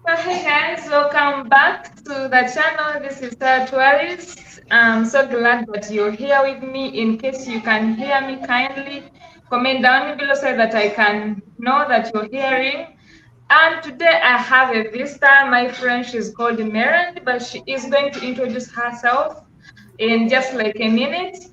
So hey guys, welcome back to the channel. This is Tourist. I'm so glad that you're here with me. In case you can hear me, kindly comment down below so that I can know that you're hearing. And today I have a visitor. My friend, she's called Mirand, but she is going to introduce herself in just like a minute.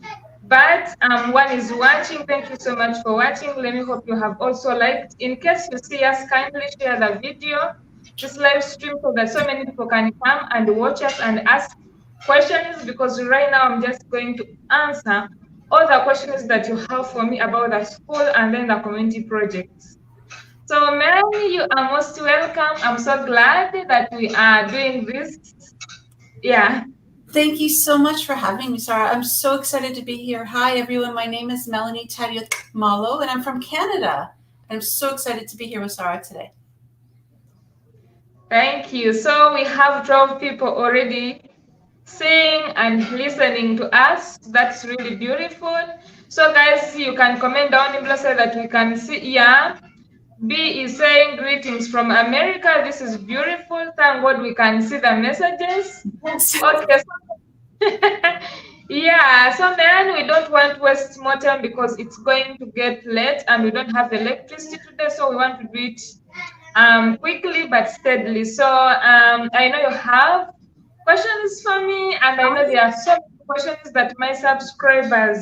But one is watching. Thank you so much for watching. Let me hope you have also liked. In case you see us, kindly share the video, this live stream, so that so many people can come and watch us and ask questions, because right now I'm just going to answer all the questions that you have for me about the school and then the community projects. So Mary, you are most welcome. I'm so glad that we are doing this. Yeah. Thank you so much for having me, Sarah. I'm so excited to be here. Hi, everyone. My name is Melanie Tadiot Malo, and I'm from Canada. I'm so excited to be here with Sarah today. Thank you. So we have 12 people already seeing and listening to us. That's really beautiful. So guys, you can comment down below so that we can see. Yeah. B is saying greetings from America. This is beautiful. Thank God we can see the messages. Yes. Okay. So yeah, so then we don't want to waste more time because it's going to get late and we don't have electricity today. So we want to do it quickly but steadily. So I know you have questions for me, and I know there are so many questions that my subscribers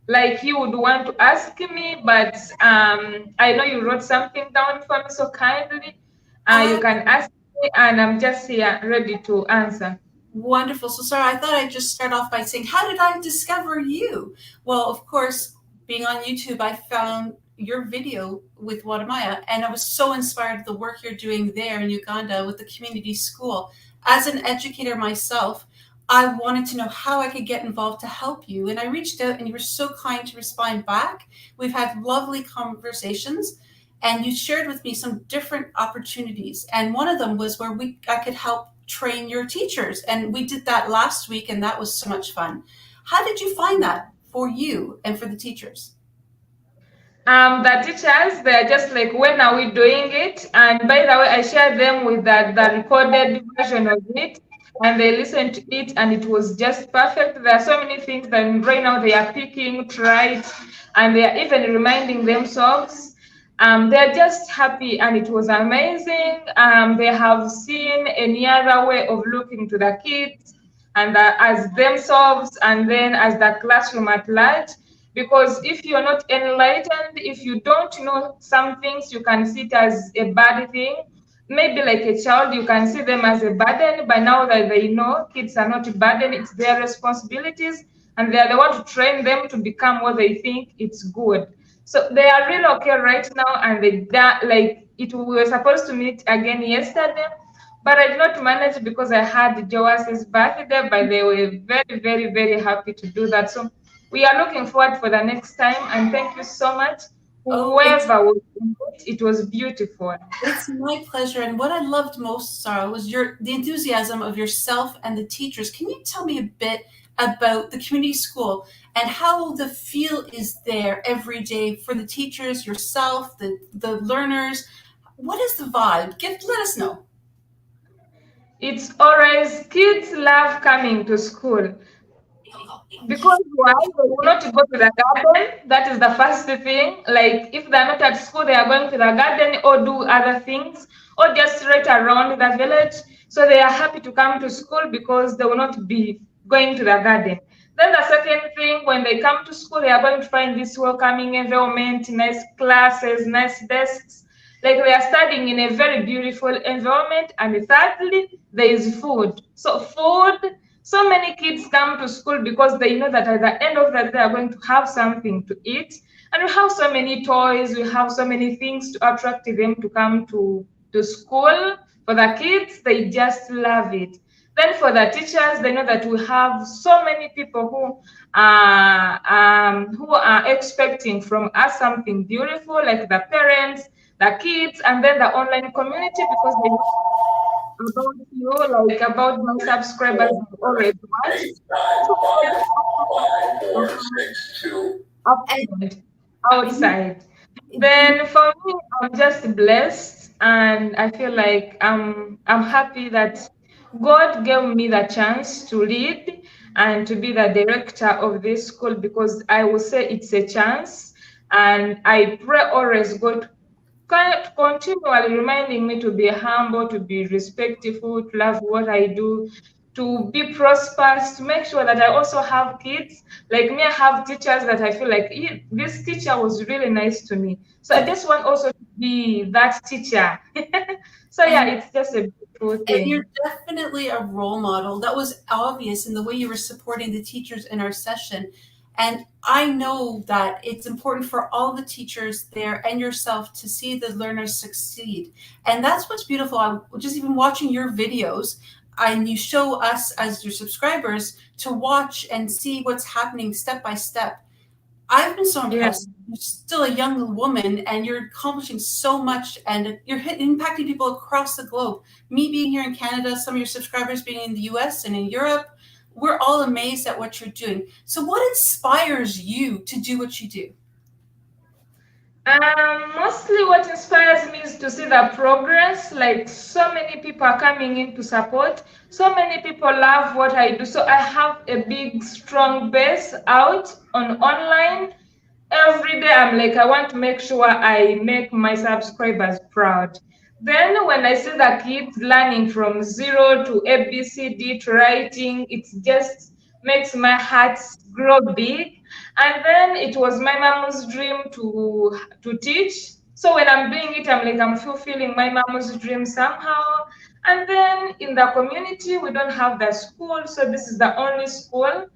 like you would want to ask me, but I know you wrote something down for me, so kindly you can ask me, and I'm just here ready to answer. Wonderful. So, Sarah, I thought I'd just start off by saying, how did I discover you? Well, of course, being on YouTube, I found your video with Wadamaya, and I was so inspired by the work you're doing there in Uganda with the community school. As an educator myself, I wanted to know how I could get involved to help you. And I reached out, and you were so kind to respond back. We've had lovely conversations, and you shared with me some different opportunities. And one of them was where I could help train your teachers. And we did that last week, and that was so much fun. How did you find that for you and for the teachers? The teachers, they're just like, when are we doing it? And by the way, I shared them with the recorded version of it, and they listened to it, and it was just perfect. There are so many things that right now they are picking, tried, and they are even reminding themselves. They're just happy, and it was amazing. They have seen any other way of looking to the kids and as themselves, and then as the classroom at large. Because if you're not enlightened, if you don't know some things, you can see it as a bad thing. Maybe like a child, you can see them as a burden, but now that they know kids are not a burden, it's their responsibilities, and they are the one to train them to become what they think it's good. So they are really okay right now, and like it. We were supposed to meet again yesterday, but I did not manage because I had Joas's birthday, but they were very, very, very happy to do that. So we are looking forward for the next time, and thank you so much. Oh, it's Whoever was in it was beautiful. it's my pleasure. And what I loved most, Sarah, was the enthusiasm of yourself and the teachers. Can you tell me a bit about the community school and how the feel is there every day for the teachers, yourself, the learners? What is the vibe? Let us know. It's always kids love coming to school. Because why? They will not go to the garden. That is the first thing. Like if they're not at school, they are going to the garden or do other things or just right around the village. So they are happy to come to school because they will not be going to the garden. Then the second thing, when they come to school, they are going to find this welcoming environment, nice classes, nice desks. Like they are studying in a very beautiful environment. And thirdly, there is food. So food, so many kids come to school because they know that at the end of the day, they are going to have something to eat. And we have so many toys, we have so many things to attract them to come to school. For the kids, they just love it. Then for the teachers, they know that we have so many people who are expecting from us something beautiful, like the parents, the kids, and then the online community, because they know about you, like about my subscribers who always watch. So And outside. Then for me, I'm just blessed. and I feel like I'm happy that God gave me the chance to lead and to be the director of this school, because I will say it's a chance, and I pray always God continually reminding me to be humble, to be respectful, to love what I do, to be prosperous, to make sure that I also have kids. Like me, I have teachers that I feel like, "Yeah, this teacher was really nice to me." So I just want also to be that teacher. So yeah, And it's just a beautiful and you're thing. definitely a role model. That was obvious in the way you were supporting the teachers in our session. And I know that it's important for all the teachers there and yourself to see the learners succeed. And that's what's beautiful. I'm just even watching your videos, and you show us as your subscribers to watch and see what's happening step by step. I've been so Yeah. impressed. You're still a young woman and you're accomplishing so much, and you're impacting people across the globe. Me being here in Canada, some of your subscribers being in the US and in Europe, we're all amazed at what you're doing. So, what inspires you to do what you do? Mostly what inspires me is to see the progress. Like so many people are coming in to support. So many people love what I do. So I have a big, strong base out on online. Every day I'm like, I want to make sure I make my subscribers proud. Then when I see the kids learning from zero to ABCD to writing, it just makes my heart grow big. And then it was my mom's dream to teach. So when I'm doing it, I'm like, I'm fulfilling my mom's dream somehow. And then in the community, we don't have the school, so this is the only school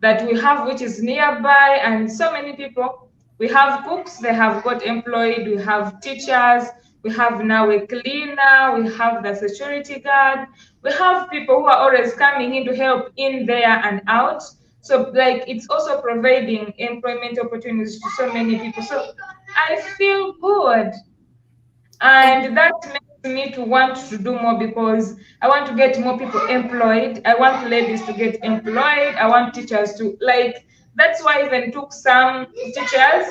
that we have, which is nearby. And so many people, we have cooks, they have got employed, we have teachers, we have now a cleaner, we have the security guard, we have people who are always coming in to help in there and out. So like it's also providing employment opportunities to so many people. So I feel good, And and that makes me to want to do more, because I want to get more people employed. I want ladies to get employed. I want teachers to like. That's why I even took some teachers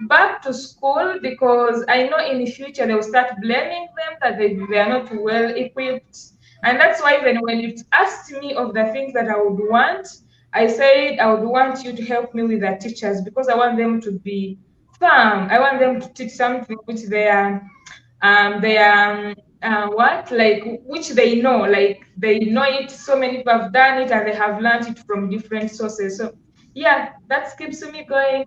back to school, because I know in the future they will start blaming them that they are not well equipped. And that's why even when you asked me of the things that I would want, I said I would want you to help me with the teachers, because I want them to be firm. I want them to teach something which they are what like which they know, like they know it. So many people have done it and they have learned it from different sources. So yeah, that keeps me going.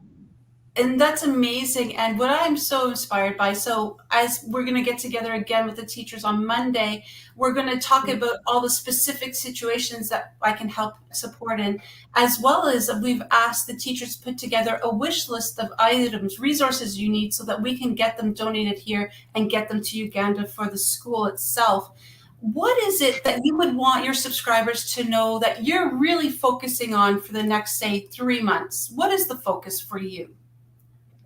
that's amazing. And what I'm so inspired by, so as we're going to get together again with the teachers on Monday, we're going to talk about all the specific situations that I can help support in, as well as we've asked the teachers to put together a wish list of items, resources you need, so that we can get them donated here and get them to Uganda for the school itself. What is it that you would want your subscribers to know that you're really focusing on for the next, say, 3 months? What is the focus for you?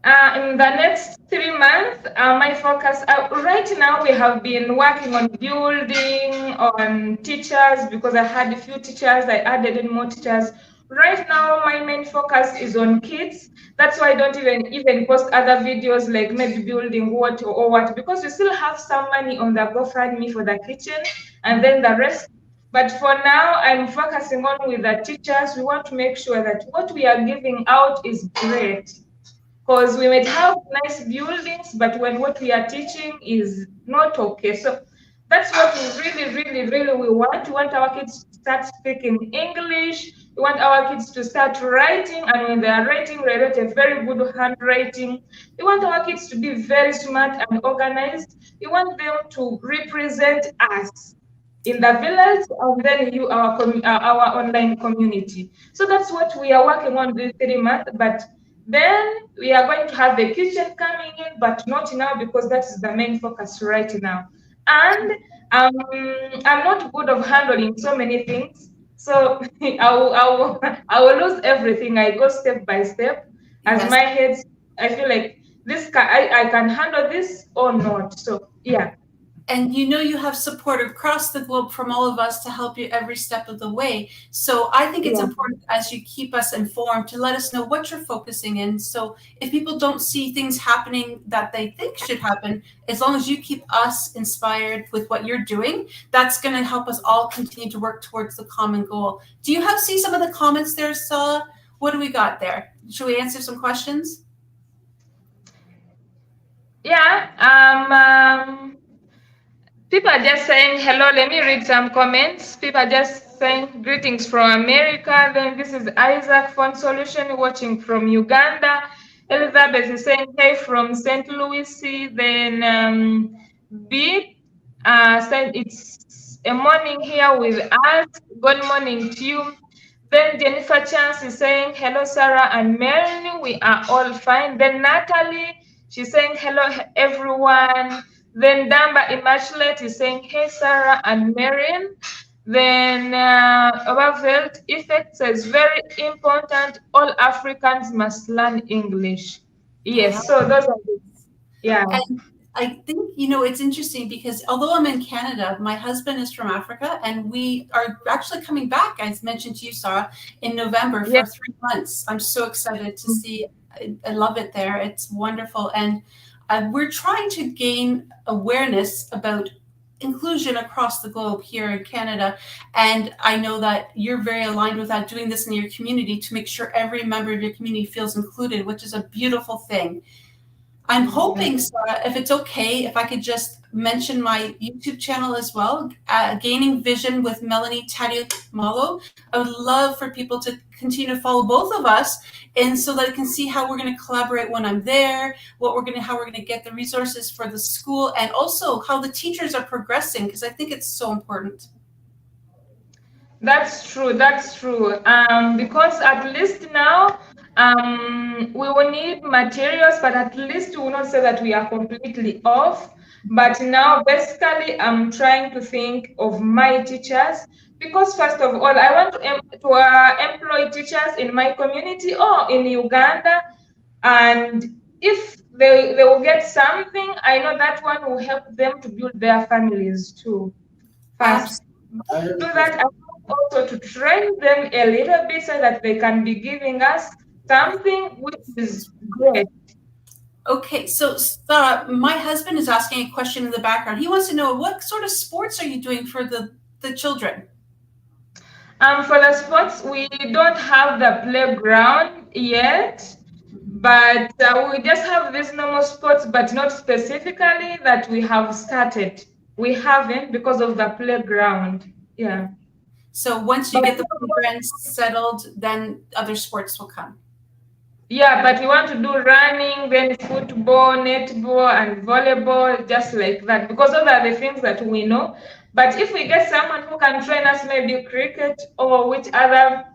In the next 3 months, my focus right now, we have been working on building on teachers, because I had a few teachers, I added in more teachers. Right now, my main focus is on kids. That's why I don't even post other videos like maybe building what or what, because we still have some money on the GoFundMe for the kitchen, and then the rest. But for now, I'm focusing on with the teachers. We want to make sure that what we are giving out is great, because we might have nice buildings, but when what we are teaching is not okay. So that's what we really we want. We want our kids to start speaking English. We want our kids to start writing, and when they are writing, they write a very good handwriting. We want our kids to be very smart and organized. We want them to represent us in the village, and then you our online community. So that's what we are working on this 3 months. But then we are going to have the kitchen coming in, but not now, because that is the main focus right now. And um, I'm not good of handling so many things, so I will lose everything. I go step by step as Yes. my head. I feel like I can handle this or not. So yeah. And you have support across the globe from all of us to help you every step of the way. So I think it's important, as you keep us informed, to let us know what you're focusing in. So if people don't see things happening that they think should happen, as long as you keep us inspired with what you're doing, that's going to help us all continue to work towards the common goal. Do you see some of the comments there, Stella? What do we got there? Should we answer some questions? Yeah. People are just saying hello. Let me read some comments. People are just saying greetings from America. Then this is Isaac Phone Solution watching from Uganda. Elizabeth is saying hey from St. Louis. Then B said it's a morning here with us. Good morning to you. Then Jennifer Chance is saying hello, Sarah and Mary. We are all fine. Then Natalie, she's saying hello everyone. Then Damba Immaculate is saying, hey, Sarah and Marion. Then Overveld Effect says, very important, all Africans must learn English. Yes, so those are the, yeah. And I think, it's interesting because although I'm in Canada, my husband is from Africa, and we are actually coming back, as mentioned to you, Sarah, in November for 3 months. I'm so excited to see. I love it there. It's wonderful. And we're trying to gain awareness about inclusion across the globe here in Canada. And I know that you're very aligned with that, doing this in your community to make sure every member of your community feels included, which is a beautiful thing. I'm hoping, Sarah, if it's okay, if I could just mention my YouTube channel as well, Gaining Vision with Melanie Tadiumalo. I would love for people to continue to follow both of us, and so that I can see how we're going to collaborate when I'm there, how we're going to get the resources for the school, and also how the teachers are progressing, because I think it's so important. That's true. Because at least now, we will need materials, but at least we will not say that we are completely off. But now, basically, I'm trying to think of my teachers, because first of all, I want to employ teachers in my community or in Uganda, and if they will get something, I know that one will help them to build their families too. First, do that. I want also to train them a little bit so that they can be giving us something which is great. Okay, so my husband is asking a question in the background. He wants to know, what sort of sports are you doing for the children? For the sports, we don't have the playground yet, but we just have these normal sports, but not specifically that we have started. We haven't because of the playground. Yeah. So once you get the playground settled, then other sports will come. Yeah, but we want to do running, then football, netball, and volleyball, just like that, because those are the things that we know. But if we get someone who can train us, maybe cricket or which other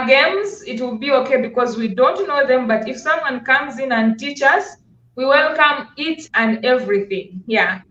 games, it will be okay because we don't know them. But if someone comes in and teach us, we welcome it and everything. Yeah.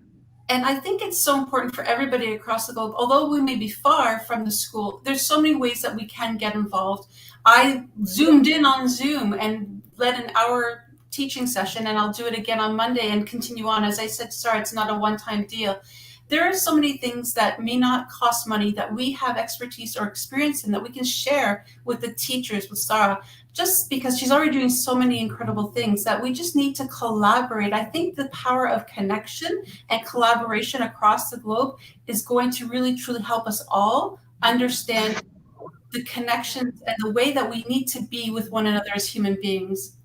And I think it's so important for everybody across the globe, although we may be far from the school, there's so many ways that we can get involved. I zoomed in on Zoom and led an hour teaching session, and I'll do it again on Monday and continue on. As I said, sorry, it's not a one-time deal. There are so many things that may not cost money that we have expertise or experience in that we can share with the teachers, with Sarah, just because she's already doing so many incredible things that we just need to collaborate. I think the power of connection and collaboration across the globe is going to really, truly help us all understand the connections and the way that we need to be with one another as human beings.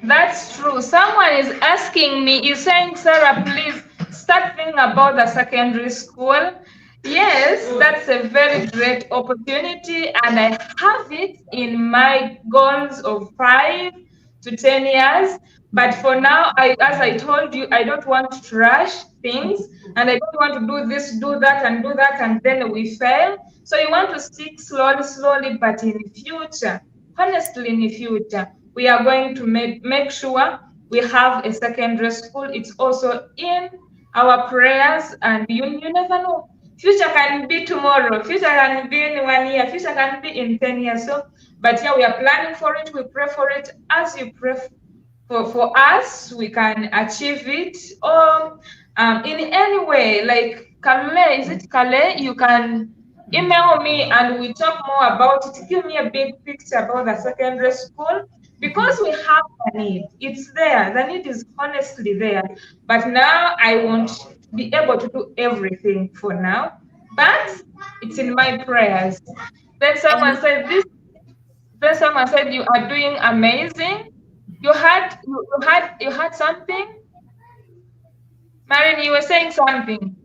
That's true. Someone is asking me, is saying, Sarah, please start thinking about the secondary school. Yes, that's a very great opportunity, and I have it in my goals of 5 to 10 years. But for now, as I told you, I don't want to rush things, and I don't want to do this, do that, and then we fail. So you want to stick slowly, but in the future, honestly, in the future, we are going to make sure we have a secondary school. It's also in our prayers, and you never know. Future can be tomorrow. Future can be in 1 year. Future can be in 10 years. So, but yeah, we are planning for it. We pray for it. As you pray for us, we can achieve it. in any way, like Calais, is it Calais? You can email me and we talk more about it. Give me a big picture about the secondary school because we have the need. It's there. The need is honestly there. But now I won't be able to do everything for now. But it's in my prayers. Then someone And said this. Then someone said you are doing amazing. You had something. Marion, you were saying something.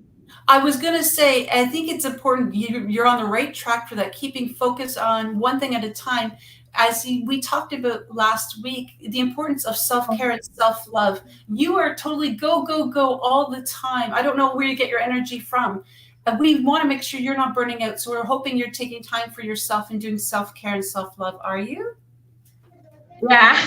I was going to say, I think it's important. You're on the right track for that, keeping focus on one thing at a time. As we talked about last week, the importance of self-care and self-love. You are totally go, go, go all the time. I don't know where you get your energy from. We want to make sure you're not burning out. So we're hoping you're taking time for yourself and doing self-care and self-love. Are you? Yeah.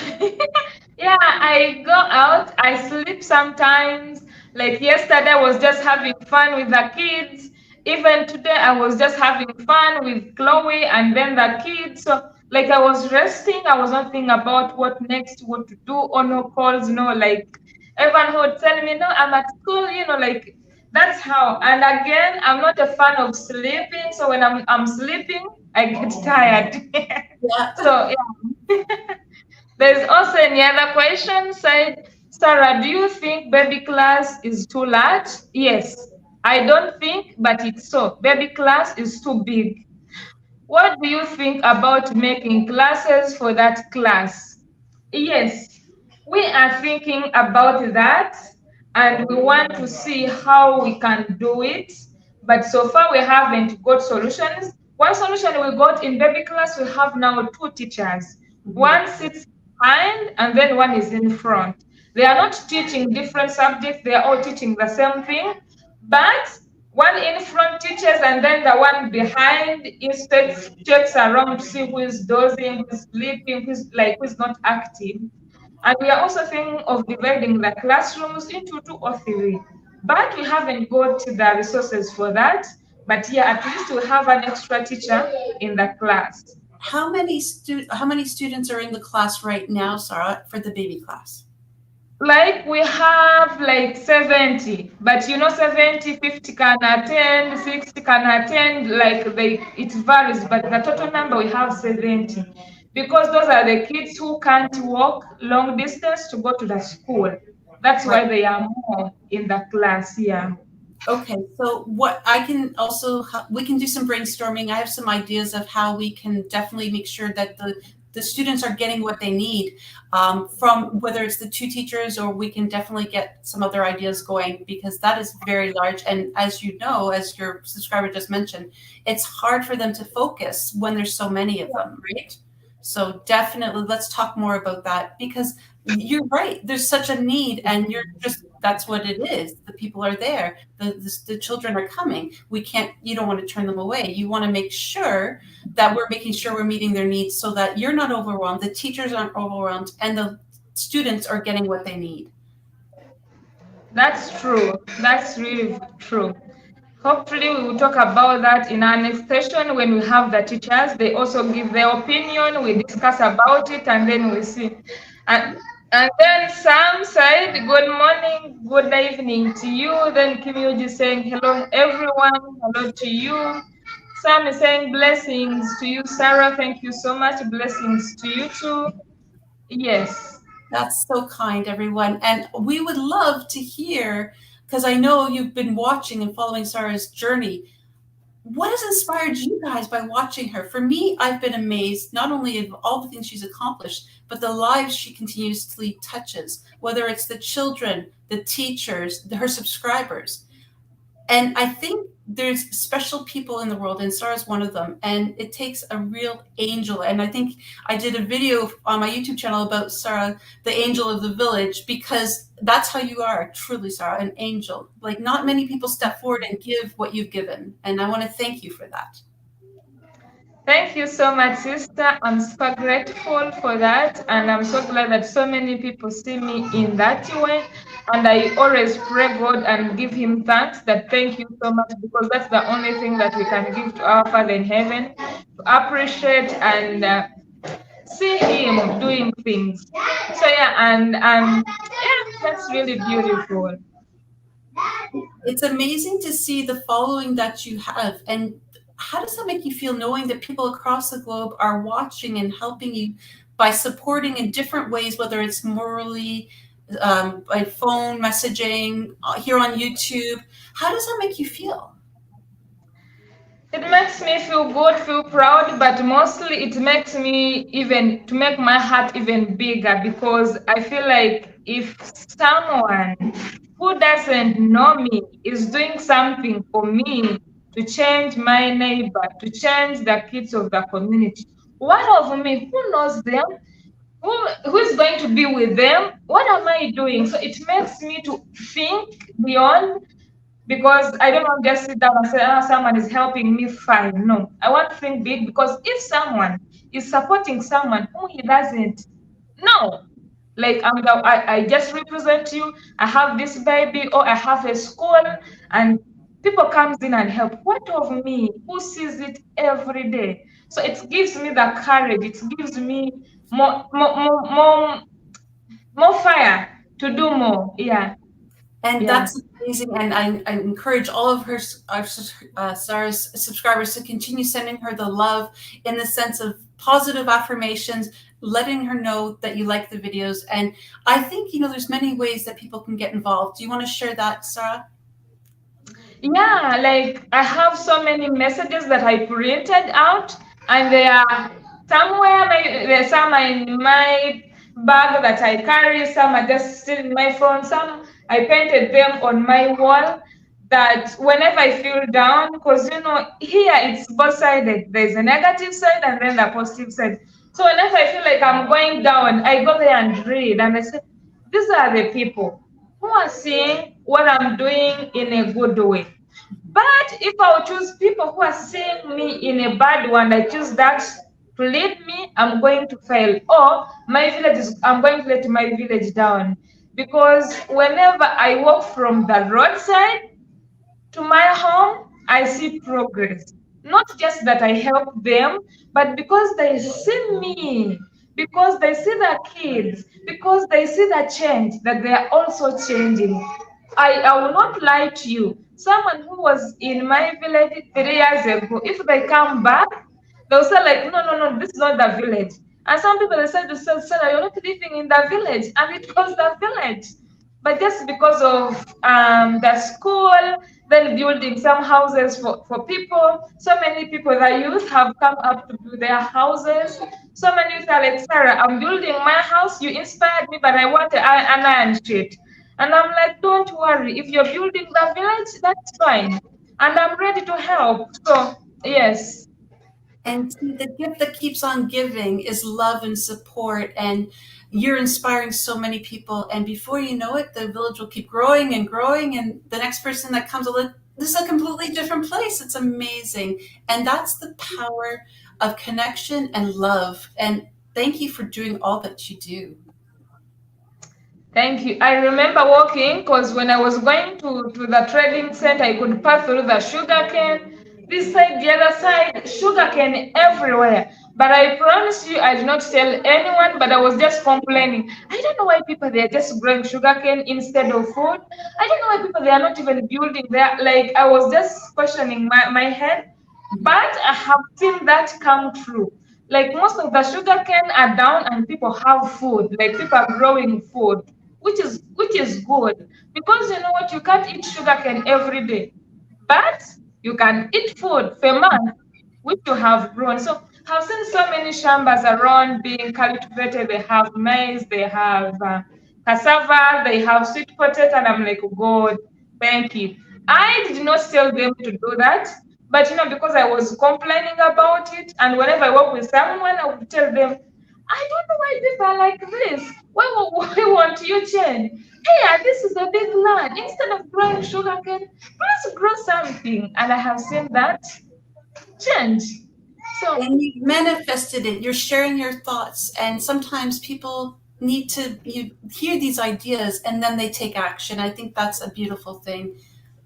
Yeah, I go out, I sleep sometimes. Like yesterday, I was just having fun with the kids. Even today, I was just having fun with Chloe and then the kids. So, like, I was resting. I was not thinking about what next, what to do, or no calls, no, like, everyone who would tell me, no, I'm at school, like, that's how. And again, I'm not a fan of sleeping. So, when I'm sleeping, I get tired. Yeah. So, yeah. There's also any other question said, Sarah, do you think baby class is too large? Yes, I don't think, but it's so. Baby class is too big. What do you think about making classes for that class? Yes, we are thinking about that and we want to see how we can do it. But so far, we haven't got solutions. One solution we got in baby class, we have now 2 teachers. One sits behind and then one is in front. They are not teaching different subjects, they are all teaching the same thing. But one in front teaches and then the one behind instead checks around to see who is dozing, who is sleeping, who's not active. And we are also thinking of dividing the classrooms into 2 or 3. But we haven't got the resources for that. But yeah, at least we have an extra teacher in the class. How many students are in the class right now, Sarah, for the baby class? Like we have like 70, but 70, 50 can attend, 60 can attend, it varies, but the total number we have 70 because those are the kids who can't walk long distance to go to the school. That's why they are more in the class. Yeah. Okay, so what I can also, we can do some brainstorming. I have some ideas of how we can definitely make sure that the students are getting what they need from whether it's the 2 teachers, or we can definitely get some other ideas going, because that is very large. And as you know, as your subscriber just mentioned, it's hard for them to focus when there's so many of them, right? So definitely let's talk more about that, because you're right. There's such a need, and that's what it is. The people are there. The children are coming. You don't want to turn them away. You want to make sure that we're making sure we're meeting their needs so that you're not overwhelmed, the teachers aren't overwhelmed, and the students are getting what they need. That's true. That's really true. Hopefully, we will talk about that in our next session when we have the teachers. They also give their opinion. We discuss about it, and then we see. And then Sam said, good morning, good evening to you. Then Kim Yuji saying, hello, everyone. Hello to you. Sam is saying, blessings to you, Sarah. Thank you so much. Blessings to you too. Yes. That's so kind, everyone. And we would love to hear, because I know you've been watching and following Sarah's journey. What has inspired you guys by watching her? For me, I've been amazed not only of all the things she's accomplished, but the lives she continuously touches, whether it's the children, the teachers, her subscribers. And I think there's special people in the world, and Sarah's one of them. And it takes a real angel. And I think I did a video on my YouTube channel about Sarah, the angel of the village, because that's how you are, truly, Sarah, an angel. Like, not many people step forward and give what you've given. And I want to thank you for that. Thank you so much, sister. I'm super grateful for that. And I'm so glad that so many people see me in that way. And I always pray God and give him thanks that thank you so much, because that's the only thing that we can give to our Father in heaven, to appreciate and see him doing things. So yeah, and yeah, that's really beautiful. It's amazing to see the following that you have. And how does that make you feel knowing that people across the globe are watching and helping you by supporting in different ways, whether it's morally, by phone messaging, here on YouTube? How does that make you feel? It makes me feel good, feel proud, but mostly it makes me even to make my heart even bigger because I feel like if someone who doesn't know me is doing something for me to change my neighbor, to change the kids of the community, what of me? Who knows them? Who is going to be with them? What am I doing? So it makes me to think beyond because I don't want to just sit down and say, someone is helping me, fine. No, I want to think big because if someone is supporting someone who he doesn't know, like I just represent you, I have this baby, or I have a school, and people comes in and help. What of me who sees it every day? So it gives me the courage. It gives me more fire to do more. Yeah. And Yeah. that's amazing. And I encourage all of Sarah's subscribers to continue sending her the love in the sense of positive affirmations, letting her know that you like the videos. And I think, there's many ways that people can get involved. Do you want to share that, Sarah? Yeah, like I have so many messages that I printed out, and they are somewhere. There's some are in my bag that I carry. Some are just still in my phone. Some I painted them on my wall. That whenever I feel down, because here it's both sided. There's a negative side and then the positive side. So whenever I feel like I'm going down, I go there and read, and I say, these are the people who are seeing what I'm doing in a good way. But if I choose people who are seeing me in a bad one, I choose that to lead me, I'm going to fail. Or I'm going to let my village down. Because whenever I walk from the roadside to my home, I see progress. Not just that I help them, but because they see me, because they see the kids, because they see the change that they are also changing. I will not lie to you. Someone who was in my village 3 years ago, if they come back, they'll say like, no, this is not the village. And some people they said to Sarah, you're not living in the village, and it was the village. But just because of the school, then building some houses for people, so many people, the youth have come up to do their houses. So many youth are like, Sarah, I'm building my house. You inspired me, but I want an iron sheet. And I'm like, don't worry. If you're building the village, that's fine. And I'm ready to help. So, yes. And the gift that keeps on giving is love and support. And you're inspiring so many people. And before you know it, the village will keep growing and growing. And the next person that comes along, this is a completely different place. It's amazing. And that's the power of connection and love. And thank you for doing all that you do. Thank you. I remember walking because when I was going to the trading center, I could pass through the sugar cane. This side, the other side, sugar cane everywhere. But I promise you, I did not tell anyone, but I was just complaining. I don't know why people, they are just growing sugar cane instead of food. I don't know why people, they are not even building there. Like, I was just questioning my head. But I have seen that come true. Like, most of the sugar cane are down and people have food. Like, people are growing food, which is good. Because you know what, you can't eat sugar cane every day. But you can eat food per month, which you have grown. So I've seen so many shambas around being cultivated. They have maize, they have cassava, they have sweet potato, and I'm like, God, thank you. I did not tell them to do that, but because I was complaining about it, and whenever I work with someone, I would tell them, I don't know why people are like this. Why won't you change? Hey, this is a big land. Instead of growing sugarcane, let's grow something. And I have seen that change. So, and you manifested it. You're sharing your thoughts, and sometimes people need to hear these ideas and then they take action. I think that's a beautiful thing.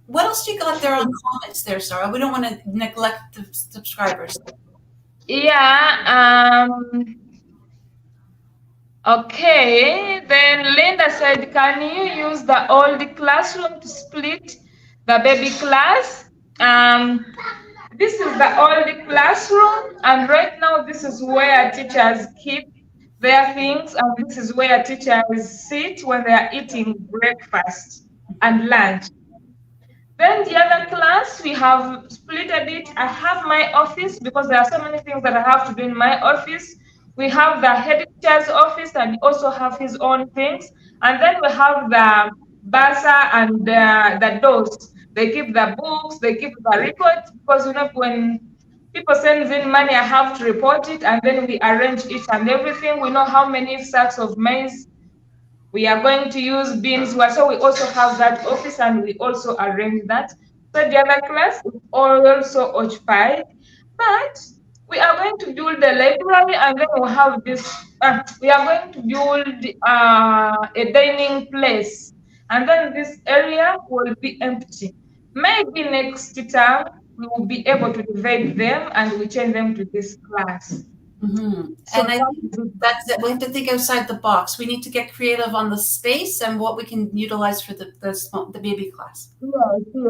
What else do you got there on comments there, Sarah? We don't want to neglect the subscribers. Yeah. Okay. Then Linda said, can you use the old classroom to split the baby class. This is the old classroom, and right now this is where teachers keep their things, and this is where teachers sit when they are eating breakfast and lunch. Then the other class, we have splitted it. I have my office because there are so many things that I have to do in my office. We have the head teacher's office and also have his own things. And then we have the basa and the DOS. They keep the books, they keep the records because when people send in money, I have to report it and then we arrange it and everything. We know how many sacks of maize we are going to use beans. So we also have that office and we also arrange that. So the other class is also occupied, but we are going to build the library and then we'll have this, we are going to build a dining place. And then this area will be empty. Maybe next term, we will be able to divide them and we change them to this class. Mm-hmm. So and I think that's it. We have to think outside the box. We need to get creative on the space and what we can utilize for the baby class.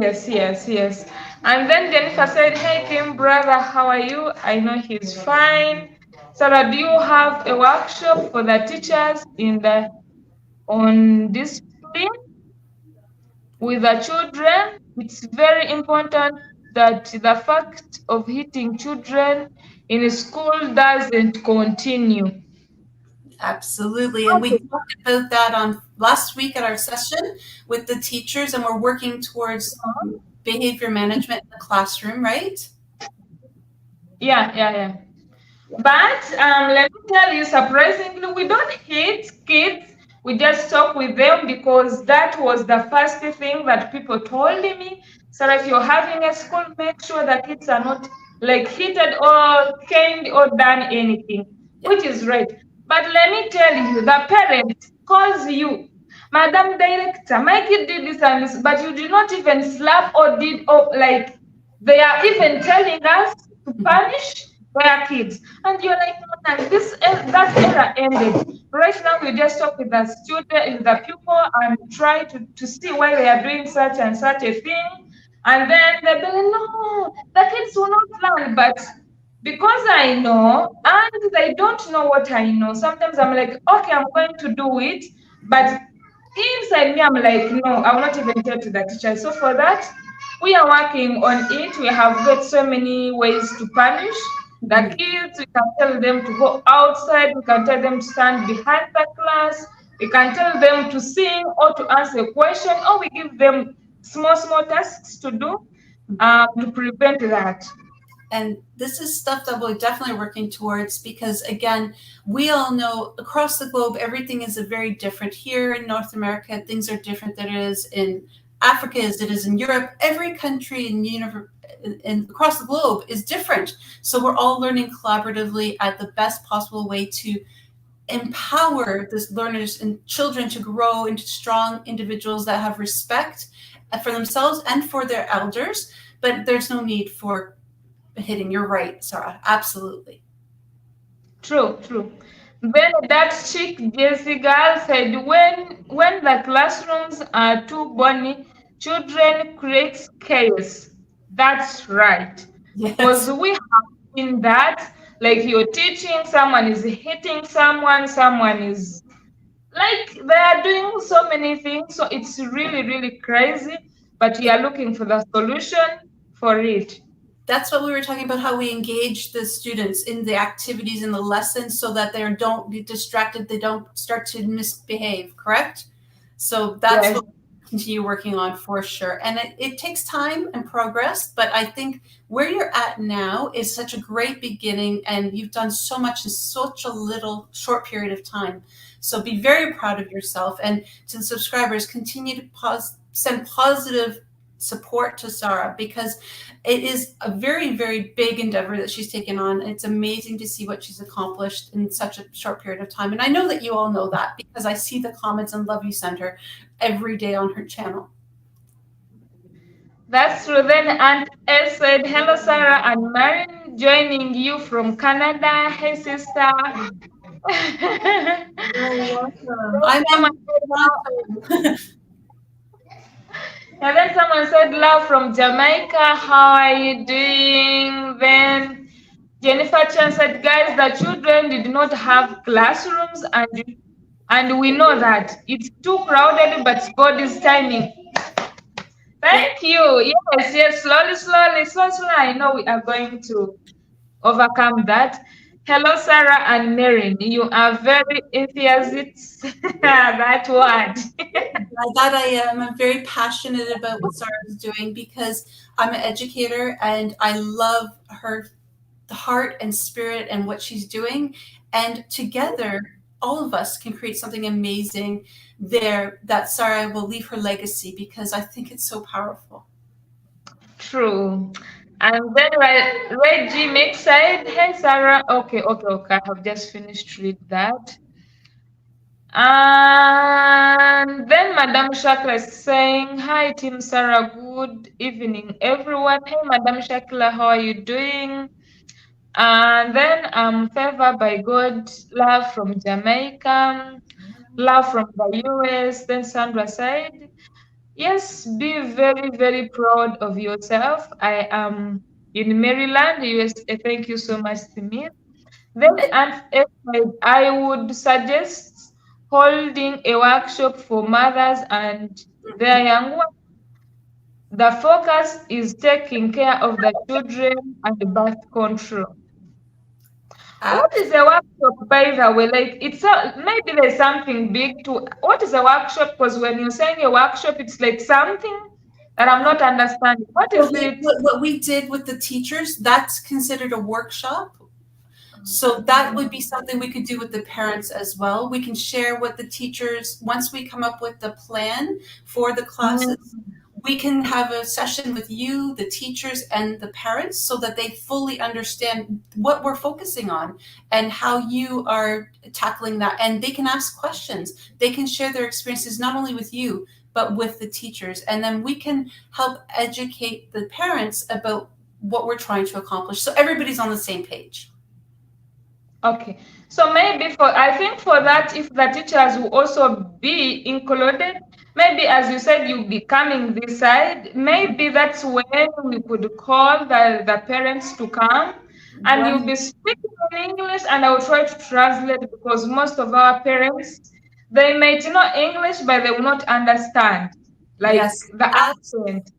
Yes. And then Jennifer said, "Hey Kim, brother, how are you? I know he's fine." Sarah, do you have a workshop for the teachers on discipline with the children? It's very important that the fact of hitting children in school doesn't continue. Absolutely. And we talked about that on last week at our session with the teachers, and we're working towards behavior management in the classroom, right? Yeah. But let me tell you, surprisingly, we don't hit kids. We just talk with them because that was the first thing that people told me. So if you're having a school, make sure that kids are not like hit or caned or done anything, which is right. But let me tell you, the parent calls you, Madam Director, my kid did this and this, but you did not even slap or like they are even telling us to punish their kids. And you're like, no, that era ended. Right now, we just talk with the student, with the pupil, and try to see why they are doing such and such a thing. And then they'll be like, no, the kids will not learn. But because I know, and they don't know what I know, sometimes I'm like, okay, I'm going to do it. But inside me, I'm like, no, I will not even tell to the teacher. So for that, we are working on it. We have got so many ways to punish the kids. We can tell them to go outside. We can tell them to stand behind the class. We can tell them to sing or to answer a question, or we give them small tasks to do to prevent that. And this is stuff that we're definitely working towards because, again, we all know across the globe, everything is very different. Here in North America, things are different than it is in Africa, as it is in Europe. Every country and across the globe is different. So we're all learning collaboratively at the best possible way to empower the learners and children to grow into strong individuals that have respect for themselves and for their elders. But there's no need for hitting. You're right, Sarah. Absolutely. True. Then that chick Jessie girl said, when the classrooms are too bunny, children create chaos. That's right. Yes. Because we have seen that, like you're teaching, someone is hitting someone is like they are doing so many things. So it's really crazy. But we are looking for the solution for it. That's what we were talking about, how we engage the students in the activities and the lessons so that they don't get distracted, they don't start to misbehave, correct? So that's what we continue working on for sure. And it takes time and progress, but I think where you're at now is such a great beginning and you've done so much in such a little short period of time. So be very proud of yourself, and to the subscribers, continue to send positive support to Sarah because it is a very big endeavor that she's taken on. It's amazing to see what she's accomplished in such a short period of time. And I know that you all know that because I see the comments and love you send her every day on her channel. That's true. Then Aunt S said, hello, Sarah and Marin, joining you from Canada. Hey, sister. You're welcome. I'm on And then someone said, love from Jamaica, how are you doing? Then Jennifer Chan said, guys, the children did not have classrooms, and we know that it's too crowded, but God is timing. Thank you. Yes, yes, slowly. I know we are going to overcome that. Hello, Sarah and Marin. You are very enthusiastic. That word. That I am. I'm very passionate about what Sarah is doing because I'm an educator and I love her the heart and spirit and what she's doing. And together, all of us can create something amazing there that Sarah will leave her legacy because I think it's so powerful. True. And then Reggie Mick said, hey, Sarah. Okay. I have just finished read that. And then Madame Shakla is saying, hi, Team Sarah. Good evening, everyone. Hey, Madame Shakla, how are you doing? And then Favor by God, love from Jamaica, love from the US. Then Sandra said, yes, be very, very proud of yourself. I am in Maryland, USA. Thank you so much, Timmy. Then Aunt F said, I would suggest holding a workshop for mothers and their young ones. The focus is taking care of the children and birth control. What is a workshop, by the way? Like, it's maybe there's something big to what is a workshop? Because when you're saying a workshop, it's like something that I'm not understanding. What is it? What we did with the teachers, that's considered a workshop. So that would be something we could do with the parents as well. We can share what the teachers, once we come up with the plan for the classes, we can have a session with you, the teachers, and the parents so that they fully understand what we're focusing on and how you are tackling that. And they can ask questions. They can share their experiences not only with you, but with the teachers. And then we can help educate the parents about what we're trying to accomplish. So everybody's on the same page. Okay. So maybe I think for that, if the teachers will also be included, maybe as you said, you'll be coming this side, maybe that's when we could call the parents to come and you'll be speaking in English and I will try to translate because most of our parents, they might know English, but they will not understand the accent.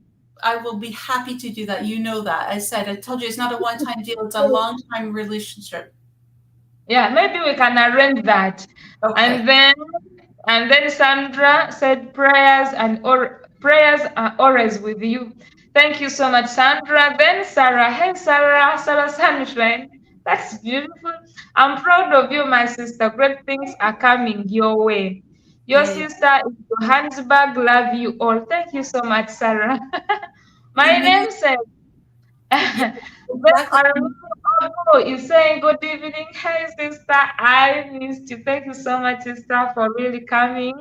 I will be happy to do that. You know that. I told you it's not a one-time deal, it's a long-time relationship. Yeah, maybe we can arrange that. Okay. And then Sandra said prayers are always with you. Thank you so much, Sandra. Then Sarah, hey Sarah Sunshine. That's beautiful. I'm proud of you, my sister. Great things are coming your way. Your sister is Johannesburg. Love you all. Thank you so much, Sarah. My name says is saying good evening. Hey sister, I missed you. Thank you so much, sister, for really coming.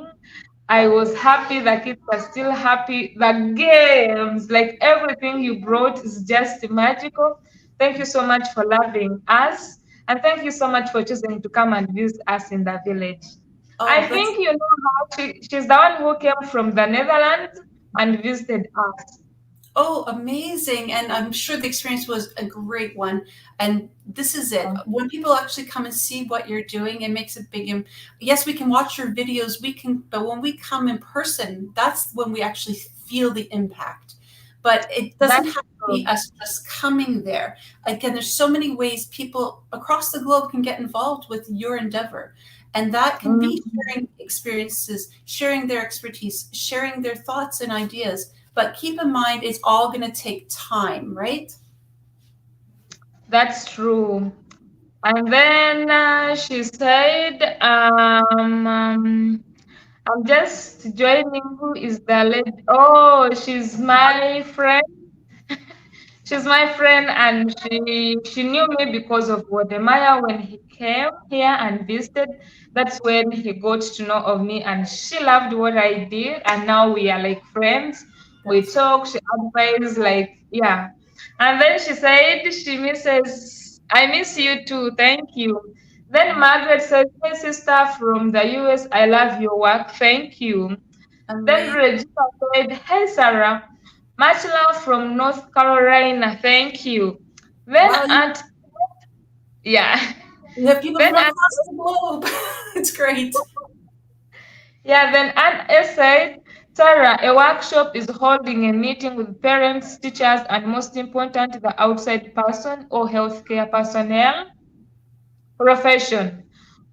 I was happy, the kids are still happy. The games, like everything you brought is just magical. Thank you so much for loving us. And thank you so much for choosing to come and visit us in the village. I think you know how she's the one who came from the Netherlands and visited us. Oh, amazing. And I'm sure the experience was a great one. And this is it. When people actually come and see what you're doing, it makes a big yes, we can watch your videos, but when we come in person, that's when we actually feel the impact. But it doesn't have to be us just coming there. Again, there's so many ways people across the globe can get involved with your endeavor. And that can be sharing experiences, sharing their expertise, sharing their thoughts and ideas. But keep in mind, it's all going to take time, right? That's true. And then she said, I'm just joining. Who is the lady? Oh, she's my friend. She's my friend, and she knew me because of Wodemaya when he came here and visited. That's when he got to know of me, and she loved what I did, and now we are like friends. We talk, she advised, yeah. And then she said she misses, I miss you too, thank you. Then Margaret said, hey sister from the US, I love your work, thank you. Then Amazing. Regina said, "Hey Sarah, much love from North Carolina. Thank you." Then Wow, Aunt, yeah, you have people then from Aunt, across the globe. It's great. yeah, then Aunt S said, "Sarah, a workshop is holding a meeting with parents, teachers, and most important, the outside person or healthcare personnel profession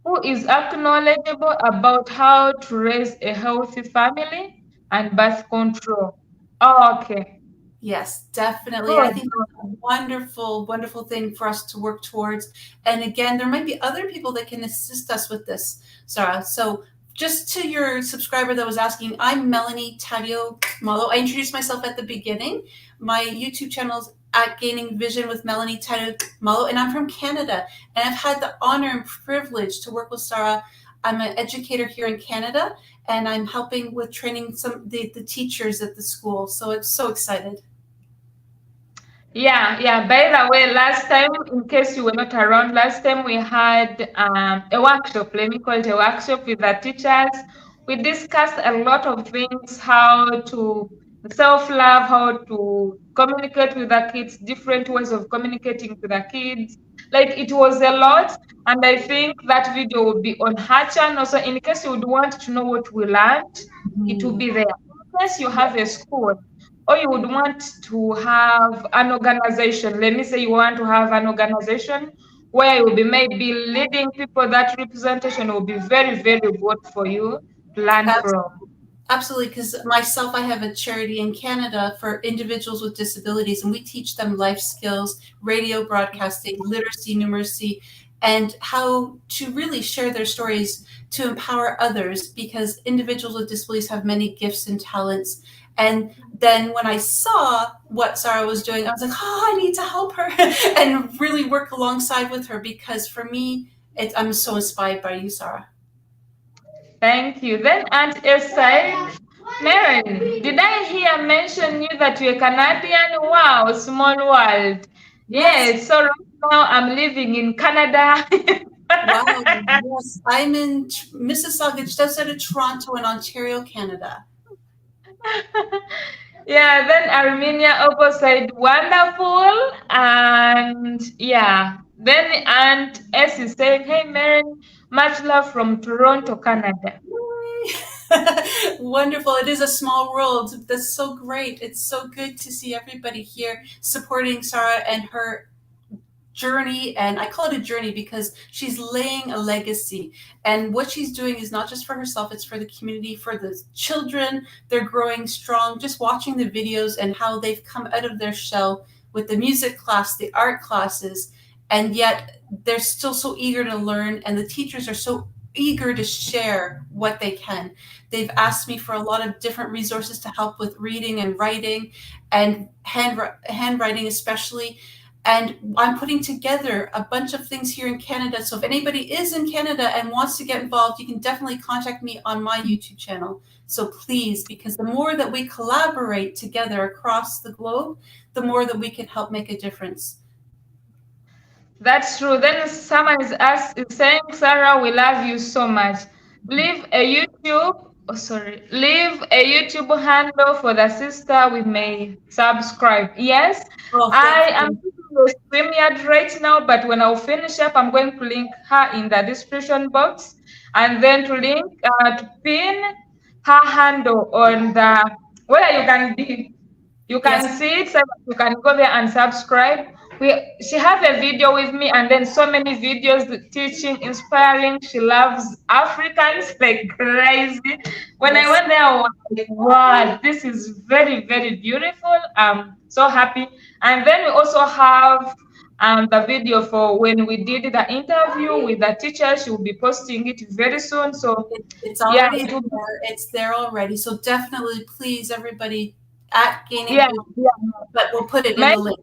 who is knowledgeable about how to raise a healthy family and birth control." Oh, okay, Yes, definitely. I good. think that's a wonderful, wonderful thing for us to work towards. And again, there might be other people that can assist us with this, Sarah. So just to your subscriber that was asking, I'm Melanie Tadio Malo. I introduced myself at the beginning. My YouTube channel is at Gaining Vision with Melanie Tadio Malo, and I'm from Canada. And I've had the honor and privilege to work with Sarah. I'm an educator here in Canada, and I'm helping with training the teachers at the school. So I'm so excited. Yeah, yeah. By the way, last time, in case you were not around, last time we had a workshop, let me call it a workshop with the teachers. We discussed a lot of things, how to self-love, how to communicate with the kids, different ways of communicating to the kids. Like it was a lot, and I think that video will be on her channel. So in case you would want to know what we learned, it will be there. In case you have a school or you would want to have an organization. Let me say you want to have an organization where you will be maybe leading people. That representation will be very, very good for you to learn from. Absolutely, because myself, I have a charity in Canada for individuals with disabilities, and we teach them life skills, radio broadcasting, literacy, numeracy, and how to really share their stories to empower others, because individuals with disabilities have many gifts and talents. And then when I saw what Sarah was doing, I was like, oh, I need to help her and really work alongside with her, because for me, I'm so inspired by you, Sarah. Thank you. Then Aunt Esai, Maren, did I hear mention you that you're Canadian? Wow, small world. Yes. Yes, so right now I'm living in Canada. Wow. Yes, I'm in Mississauga, just outside of Toronto in Ontario, Canada. Yeah, then Armenia opposite wonderful. And yeah, then Aunt S is saying, "Hey Maren, much love from Toronto, Canada." Wonderful. It is a small world. That's so great. It's so good to see everybody here supporting Sarah and her journey. And I call it a journey because she's laying a legacy, and what she's doing is not just for herself, it's for the community, for the children. They're growing strong, just watching the videos and how they've come out of their shell with the music class, the art classes, and yet they're still so eager to learn, and the teachers are so eager to share what they can. They've asked me for a lot of different resources to help with reading and writing and handwriting especially. And I'm putting together a bunch of things here in Canada. So if anybody is in Canada and wants to get involved, you can definitely contact me on my YouTube channel. So please, because the more that we collaborate together across the globe, the more that we can help make a difference. That's true. Then someone is saying, "Sarah, we love you so much. Leave a leave a YouTube handle for the sister we may subscribe." Yes, Oh, I thank am you. using the StreamYard right now, but when I'll finish up, I'm going to link her in the description box, and then to pin her handle on the where you can be. You can Yes. see it, so you can go there and subscribe. She has a video with me, and then so many videos teaching, inspiring. She loves Africans like crazy. When I Yes. went there, I was like, wow, this is very, very beautiful. I'm so happy. And then we also have the video for when we did the interview with the teacher. She will be posting it very soon. So It's yeah, already it will be, there. It's there already. So definitely, please, everybody, at Gaining yeah, Vision, yeah. but we'll put it in the Maybe link.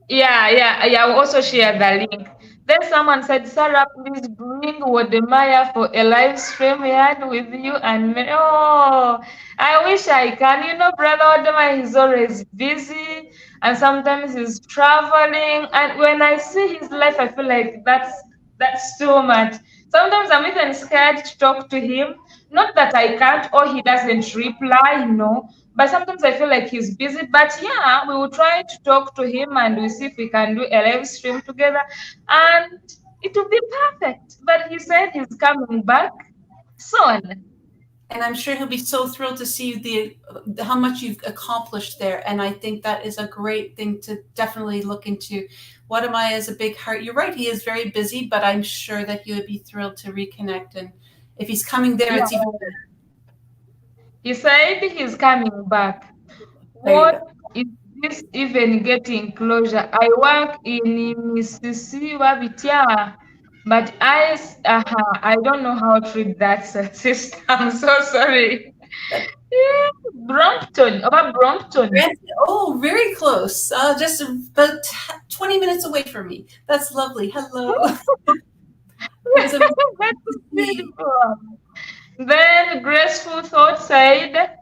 Yeah. We'll also share the link. Then someone said, "Sarah, please bring Wodemaya for a live stream here with you and me." Oh, I wish I can. You know, Brother Wodemaya is always busy and sometimes he's traveling. And when I see his life, I feel like that's too much. Sometimes I'm even scared to talk to him. Not that I can't or he doesn't reply, but sometimes I feel like he's busy. But yeah, we will try to talk to him and we see if we can do a live stream together and it will be perfect. But he said he's coming back soon. And I'm sure he'll be so thrilled to see how much you've accomplished there. And I think that is a great thing to definitely look into. Wadamaya is a big heart. You're right, he is very busy, but I'm sure that he would be thrilled to reconnect. And if he's coming there, it's even better. He said he's coming back. What is this even getting closure? I work in Mississippi, Wabitia, but I don't know how to read that sister. I'm so sorry. Yeah, Brompton, over Brompton. Oh, very close. Just about 20 minutes away from me. That's lovely. Hello. That's beautiful. Then Graceful Thought said,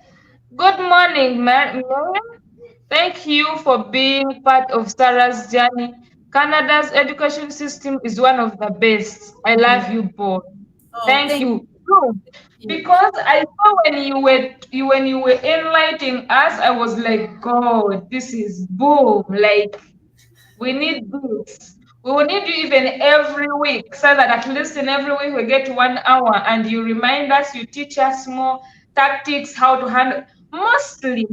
"Good morning, Miriam. Thank you for being part of Sarah's journey. Canada's education system is one of the best. I love you both. Thank you." Because I saw when you were enlightening us, I was like, God, this is boom. Like, we need this. We will need you even every week, so that at least in every week we get 1 hour and you remind us, you teach us more tactics, how to handle. Mostly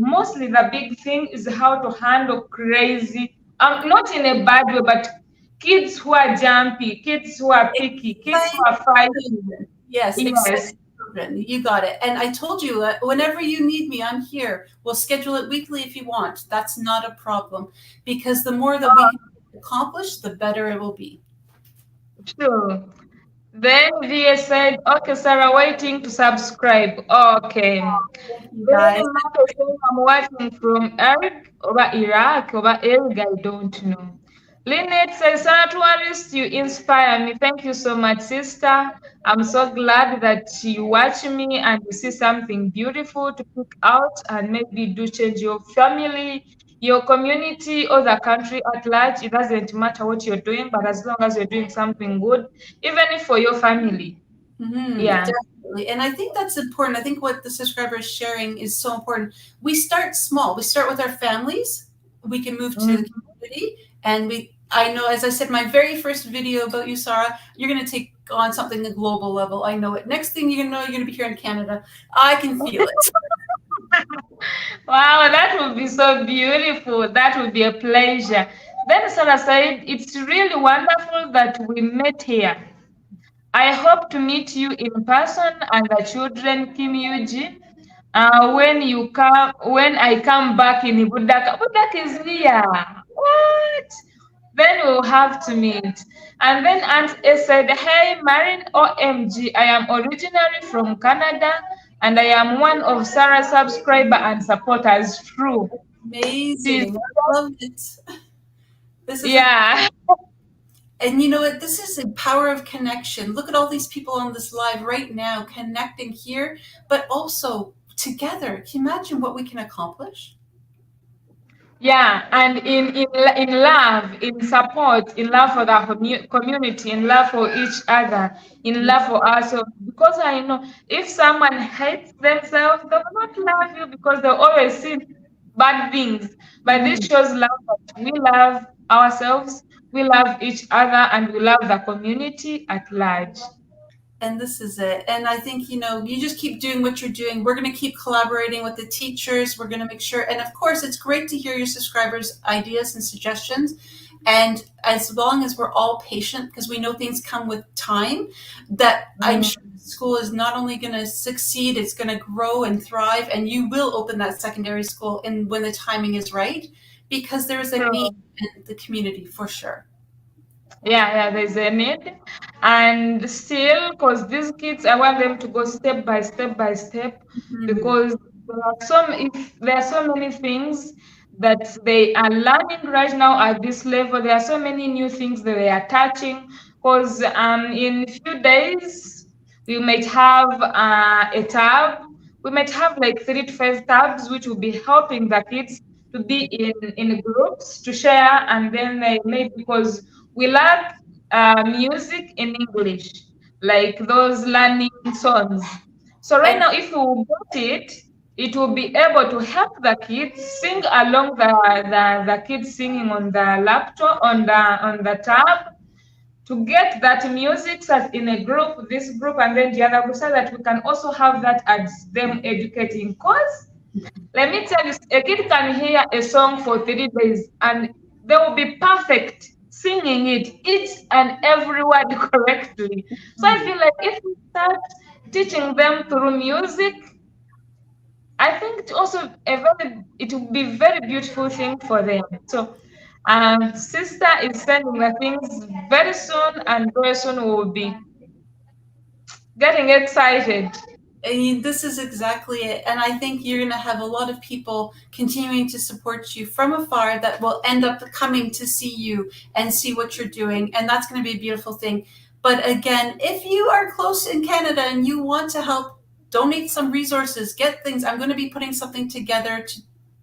the big thing is how to handle crazy, not in a bad way, but kids who are jumpy, kids who are picky, kids who are fighting. Yes. You got it. And I told you, whenever you need me, I'm here. We'll schedule it weekly if you want. That's not a problem, because the more that we accomplish, the better it will be. Sure. Then VA said, "Okay, Sarah, waiting to subscribe." Okay. Guys. I'm watching from Eric over Iraq, over Eric, I don't know. Lynette says, "Sarah Tourist, you inspire me." Thank you so much, sister. I'm so glad that you watch me and you see something beautiful to pick out and maybe do change your family, your community, or the country at large. It doesn't matter what you're doing, but as long as you're doing something good, even if for your family. Yeah. Definitely. And I think that's important. I think what the subscriber is sharing is so important. We start small. We start with our families. We can move to the community. And I know, as I said, my very first video about you, Sarah, you're going to take on something at global level. I know it. Next thing you know, you're going to be here in Canada. I can feel it. Wow, that would be so beautiful. That would be a pleasure. Then Sarah said, "It's really wonderful that we met here. I hope to meet you in person and the children, Kim Yuji, when I come back in Budak. Budak is near. What? Then we'll have to meet." And then Aunt A said, "Hey, Marin, OMG, I am originally from Canada and I am one of Sarah's subscriber and supporters." True. Amazing. I love it. This is and you know what? This is a power of connection. Look at all these people on this live right now connecting here, but also together. Can you imagine what we can accomplish? Yeah, and in love, in support, in love for the community, in love for each other, in love for ourselves. Because I know if someone hates themselves, they will not love you because they always see bad things. But this shows love that we love ourselves, we love each other, and we love the community at large. And this is it. And I think, you just keep doing what you're doing. We're going to keep collaborating with the teachers. We're going to make sure. And of course, it's great to hear your subscribers' ideas and suggestions. And as long as we're all patient, because we know things come with time, that I'm sure school is not only going to succeed, it's going to grow and thrive. And you will open that secondary school when the timing is right, because there is a need in the community for sure. Yeah, there's a need. And still, because these kids, I want them to go step by step, because there are so many things that they are learning right now at this level. There are so many new things that they are touching, because in a few days, we might have a tab. We might have like 3 to 5 tabs, which will be helping the kids to be in groups to share, and then they maybe, because we learn music in English, like those learning songs. So right And now, if you bought it, it will be able to help the kids sing along the kids singing on the laptop on the tab, to get that music as in a group, this group and then the other group, so that we can also have that as them educating. Cause let me tell you, a kid can hear a song for 3 days and they will be perfect singing it, each and every word correctly. So I feel like if we start teaching them through music, I think it will be very beautiful thing for them. So sister is sending the things very soon, and very soon we'll be getting excited. this is exactly it. And I think you're going to have a lot of people continuing to support you from afar that will end up coming to see you and see what you're doing. And that's going to be a beautiful thing. But again, if you are close in Canada and you want to help donate some resources, get things, I'm going to be putting something together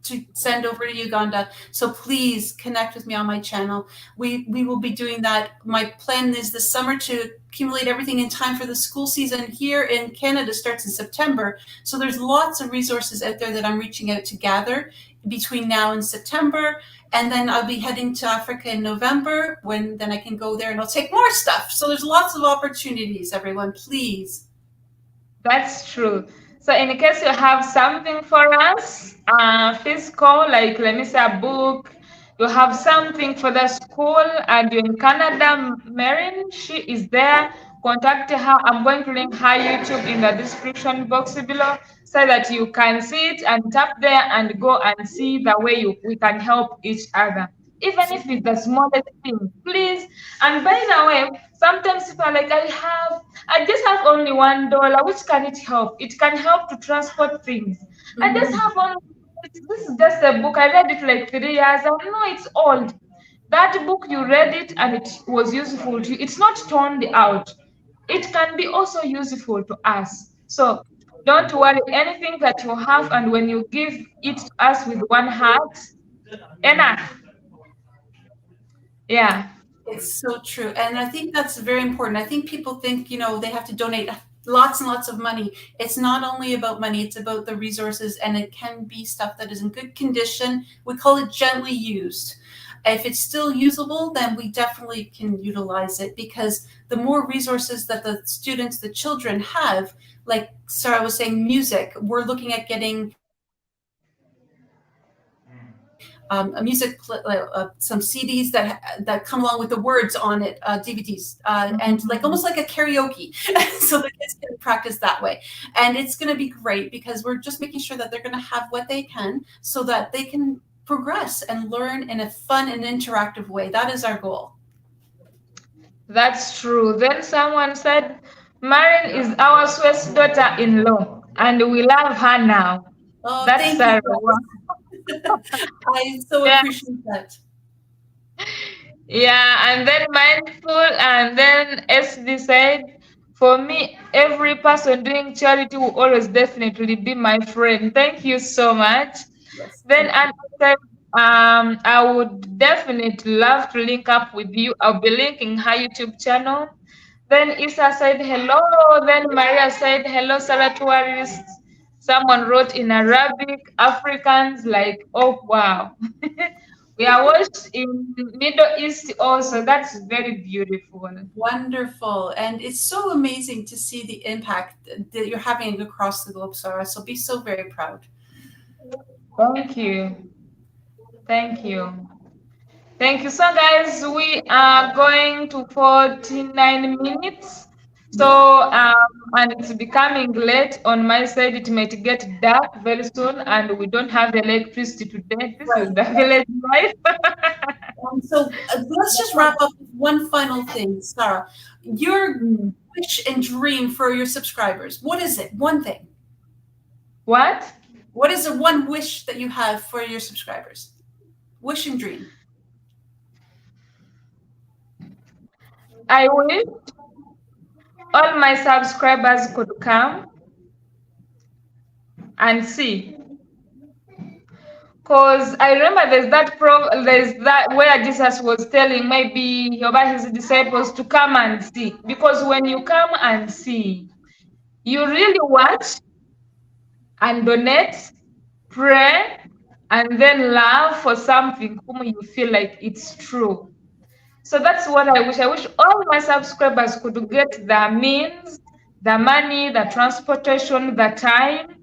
to send over to Uganda. So please connect with me on my channel. We will be doing that. My plan is this summer to accumulate everything in time for the school season here in Canada starts in September. So there's lots of resources out there that I'm reaching out to gather between now and September. And then I'll be heading to Africa in November, when then I can go there and I'll take more stuff. So there's lots of opportunities, everyone, please. That's true. So in case you have something for us, physical, like let me say a book, you have something for the school and you're in Canada, Marin, she is there. Contact her. I'm going to link her YouTube in the description box below, so that you can see it and tap there and go and see the way we can help each other. Even if it's the smallest thing, please. And by the way, sometimes people are like, I just have only $1. Which can it help? It can help to transport things. I just have only, this is just a book. I read it like 3 years ago. No, it's old. That book, you read it and it was useful to you. It's not torn out. It can be also useful to us. So don't worry, anything that you have, and when you give it to us with one heart, enough. Yeah. It's so true. And I think that's very important. I think people think, they have to donate lots and lots of money. It's not only about money, it's about the resources, and it can be stuff that is in good condition. We call it gently used. If it's still usable, then we definitely can utilize it, because the more resources that the students, the children have, like Sarah was saying, music, we're looking at getting some CDs that come along with the words on it, DVDs, and like almost like a karaoke, so the kids can practice that way. And it's going to be great, because we're just making sure that they're going to have what they can, so that they can progress and learn in a fun and interactive way. That is our goal. That's true. Then someone said, Marin is our Swiss daughter-in-law, and we love her now. Oh, That's thank Sarah. I so appreciate that. Yeah, and then Mindful, and then SD said, for me, every person doing charity will always definitely be my friend. Thank you so much. Yes. Then Anna said, I would definitely love to link up with you. I'll be linking her YouTube channel. Then Isa said hello. Then Maria said hello, Sarah tourists. Someone wrote in Arabic, Africans, like, oh wow. We are watched in Middle East also. That's very beautiful. Wonderful. And it's so amazing to see the impact that you're having across the globe, Sarah. So be so very proud. Thank you. Thank you. Thank you. So guys, we are going to 49 minutes. So, and it's becoming late on my side. It might get dark very soon, and we don't have electricity today. This is the village life. So let's just wrap up with one final thing, Sarah. Your wish and dream for your subscribers. What is it? One thing. What? What is the one wish that you have for your subscribers? Wish and dream. I wish all my subscribers could come and see. Because I remember there's that where Jesus was telling maybe about his disciples to come and see. Because when you come and see, you really watch and donate, pray, and then love for something whom you feel like it's true. So that's what I wish. I wish all my subscribers could get the means, the money, the transportation, the time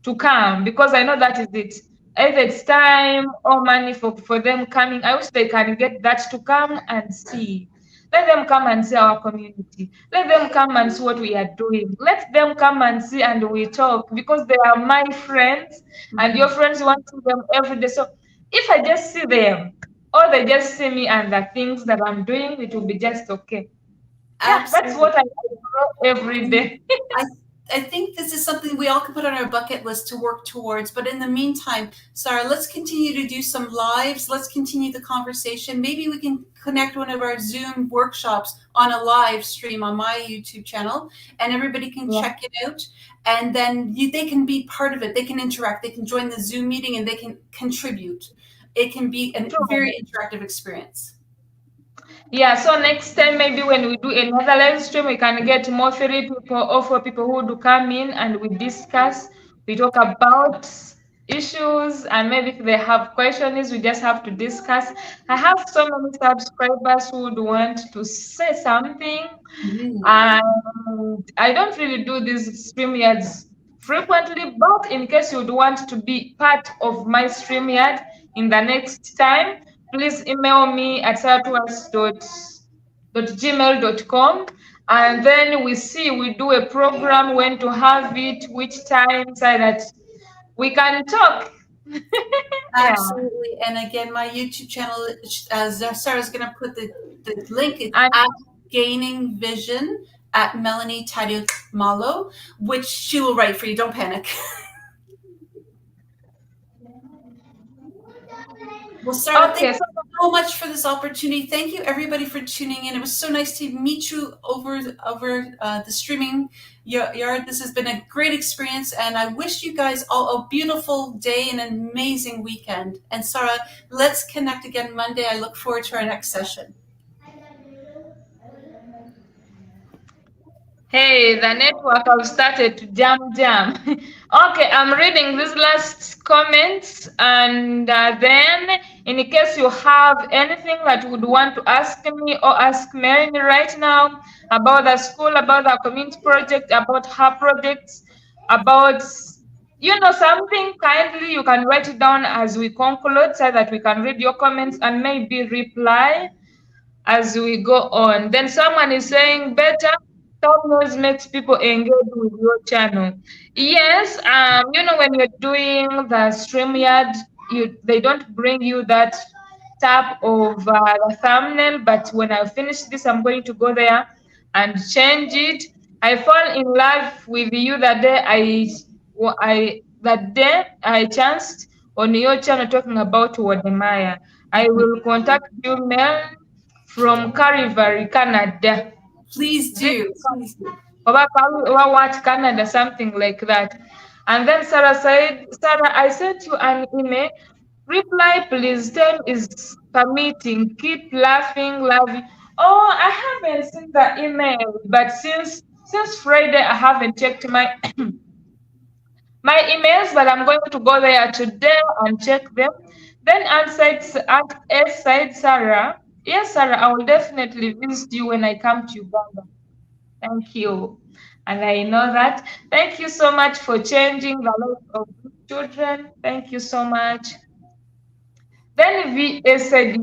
to come, because I know that is it. Either it's time or money for them coming. I wish they can get that to come and see. Let them come and see our community. Let them come and see what we are doing. Let them come and see and we talk, because they are my friends and your friends want to see them every day. So if I just see them or they just see me and the things that I'm doing, it will be just okay. Yeah, that's Absolutely. what I do every day. I think this is something we all can put on our bucket list to work towards. But in the meantime, Sarah, let's continue to do some lives. Let's continue the conversation. Maybe we can connect one of our Zoom workshops on a live stream on my YouTube channel, and everybody can check it out. And then they can be part of it. They can interact. They can join the Zoom meeting and they can contribute. It can be a very interactive experience. Yeah, so next time maybe when we do another live stream, we can get more 3 people or 4 people who do come in and we discuss. We talk about issues, and maybe if they have questions, we just have to discuss. I have so many subscribers who would want to say something, and I don't really do these StreamYards frequently, but in case you would want to be part of my StreamYard in the next time, please email me at saratours.gmail.com, and then we do a program when to have it, which time, so that we can talk. Absolutely. And again, my YouTube channel, Sarah's going to put the link. It's at Gaining Vision at Melanie Tadio Malo, which she will write for you. Don't panic. Well, Sarah, thank you so much for this opportunity. Thank you, everybody, for tuning in. It was so nice to meet you over the streaming yard. This has been a great experience, and I wish you guys all a beautiful day and an amazing weekend. And Sarah, let's connect again Monday. I look forward to our next session. Hey, the network have started to jam. Okay, I'm reading these last comments, and then in case you have anything that you would want to ask me or ask Mary right now about the school, about the community project, about her projects, about something, kindly you can write it down as we conclude so that we can read your comments and maybe reply as we go on. Then someone is saying better thumbnails makes people engage with your channel. Yes, when you're doing the StreamYard, they don't bring you that tab of the thumbnail, but when I finish this, I'm going to go there and change it. I fall in love with you that day I chanced on your channel talking about Wodemaya. I will contact you, Mel, from Calgary, Canada. Please do. Please do. Watch Canada, something like that. And then Sarah said, Sarah, I sent you an email. Reply, please. Time is permitting. Keep laughing. Oh, I haven't seen the email, but since Friday, I haven't checked my my emails, but I'm going to go there today and check them. Then said Sarah, yes, Sarah, I will definitely visit you when I come to Uganda. Thank you. And I know that. Thank you so much for changing the life of children. Thank you so much. Then VA said,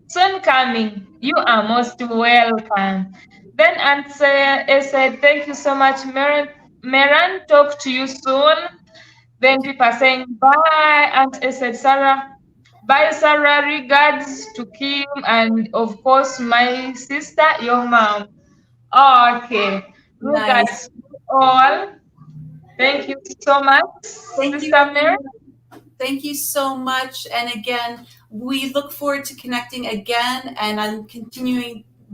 soon coming. You are most welcome. Then Answer said, thank you so much, Meran. Talk to you soon. Then people are saying, bye. Aunt said, Sarah. Bye, Sarah. Regards to Kim and, of course, my sister, your mom. Okay. Nice. All. Thank you so much, Sister Mary. Thank you so much. And again, we look forward to connecting again. And I'm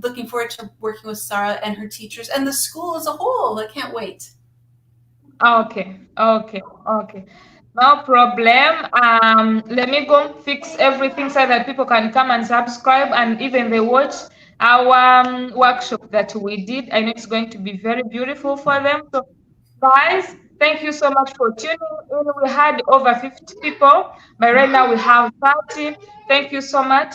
looking forward to working with Sarah and her teachers and the school as a whole. I can't wait. Okay, okay, okay. No problem. Let me go fix everything so that people can come and subscribe and even they watch our workshop that we did. I know it's going to be very beautiful for them. So, guys, thank you so much for tuning in. We had over 50 people, but right now we have 30. Thank you so much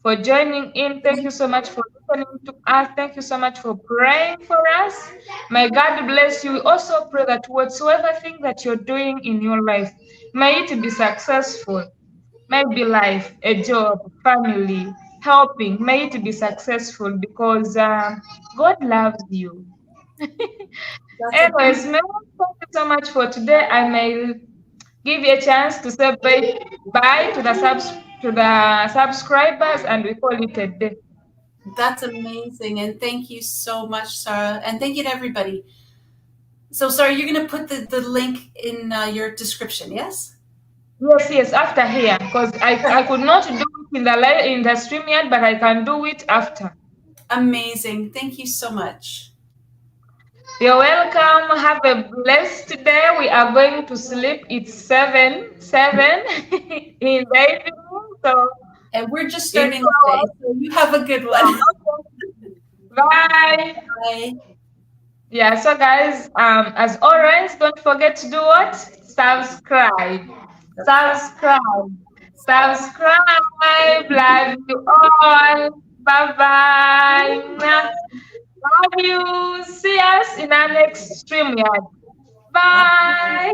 for joining in. Thank you so much for listening to us. Thank you so much for praying for us. May God bless you. We also pray that whatsoever thing that you're doing in your life, may it be successful. May it be life, a job, family, helping. May it be successful because God loves you. That's a Anyways, beautiful. man, thank you so much for today. I may give you a chance to say bye to the subscribers and we call it a day. That's amazing, and thank you so much, Sarah, and thank you to everybody. So, Sarah, you're going to put the link in your description, yes? Yes, yes, after here, because I could not do it in the stream yet, but I can do it after. Amazing. Thank you so much. You're welcome. Have a blessed day. We are going to sleep. It's 7 in the evening. So And we're just in starting the day, 2 so you have a good one. hours. Bye. Bye. Yeah, so guys, as always, don't forget to do what? Subscribe. Subscribe. Subscribe. Love you all. Bye bye. Love you. See us in our next stream. Yeah. Bye. Bye.